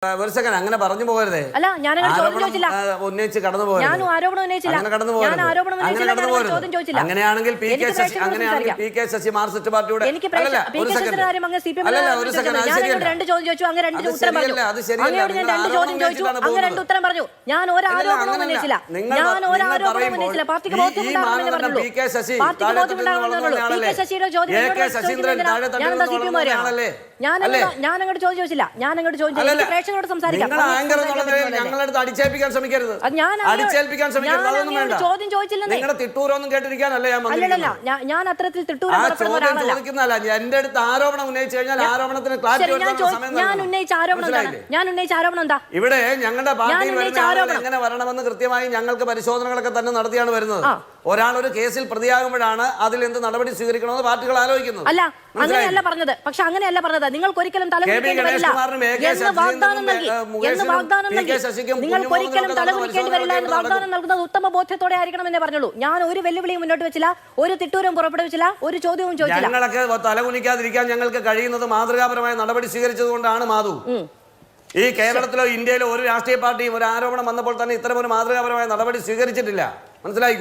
ഒരു സെക്കൻഡ് അങ്ങനെ പറഞ്ഞു പോകരുതേ. അല്ല, ഞാൻ ഉന്നയിച്ച് കടന്നു പോകരുത്. അങ്ങനെയാണെങ്കിൽ പി കെ ശശി മാർക്സിസ്റ്റ് പാർട്ടിയുടെ ഞാൻ അങ്ങോട്ട് ചോദ്യം ചോദിച്ചില്ല. ഞാൻ അങ്ങോട്ട് ചോദിച്ചില്ല. പ്രേക്ഷകരോട് സംസാരിക്കാം. ഞങ്ങളടുത്ത് അടിച്ചേൽപ്പിക്കാൻ ശ്രമിക്കരുത്. അടിച്ചേൽപ്പിക്കാൻ ശ്രമിക്കരുത്. അതൊന്നും വേണ്ട. ചോദ്യം ചോദിച്ചില്ലെന്നേ. നിങ്ങളുടെ തിട്ടൂരൊന്നും കേട്ടിരിക്കാനല്ല ഞാൻ വന്നിരിക്കുന്നത്. ഞാൻ അത്തരത്തിൽ തിട്ടൂരം ചോദിക്കുന്നതല്ല. എന്റെ അടുത്ത് ആരോപണം ഉന്നയിച്ചു കഴിഞ്ഞാൽ ആരോപണത്തിന് ഞാൻ ഉന്നയിച്ച ആരോപണം എന്താ? ഇവിടെ ഞങ്ങളുടെ പാർട്ടിയിൽ എങ്ങനെ വരണമെന്ന് കൃത്യമായി ഞങ്ങൾക്ക് പരിശോധനകളൊക്കെ തന്നെ നടത്തിയാണ് വരുന്നത്. ഒരാൾ ഒരു കേസിൽ പ്രതിയാകുമ്പോഴാണ് അതിൽ എന്ത് നടപടി സ്വീകരിക്കണമെന്ന് പാർട്ടികൾ ആലോചിക്കുന്നത്. അല്ല, അങ്ങനെയല്ല പറഞ്ഞത്. പക്ഷെ അങ്ങനെയല്ല പറഞ്ഞത്. നിങ്ങൾക്ക് ഒരിക്കലും തലകുനിക്കേണ്ടി വരില്ല എന്ന് വാഗ്ദാനം നൽകി. നിങ്ങൾക്ക് ഒരിക്കലും തലകുനിക്കേണ്ടി വരില്ല എന്ന് വാഗ്ദാനം നൽകുന്നത് ഉത്തമ ബോധ്യത്തോടെ ആയിരിക്കണം എന്നേ പറഞ്ഞുള്ളൂ. ഞാൻ ഒരു വെല്ലുവിളിയും മുന്നോട്ട് വെച്ചില്ല, ഒരു തിട്ടൂരും പുറപ്പെടുവിച്ചില്ല, ഒരു ചോദ്യവും ചോദിച്ചില്ല. ഞങ്ങളൊക്കെ തലകുനിക്കാതിരിക്കാൻ ഞങ്ങൾക്ക് കഴിയുന്നത് മാതൃകാപരമായ നടപടി സ്വീകരിച്ചതുകൊണ്ടാണ്. മാധു, ഈ കേരളത്തിലോ ഇന്ത്യയിലോ ഒരു രാഷ്ട്രീയ പാർട്ടിയും ഒരു ആരോപണം വന്നപ്പോൾ തന്നെ ഇത്തരം ഒരു മാതൃകാപരമായ നടപടി സ്വീകരിച്ചിട്ടില്ല. മനസ്സിലായിക്കോ?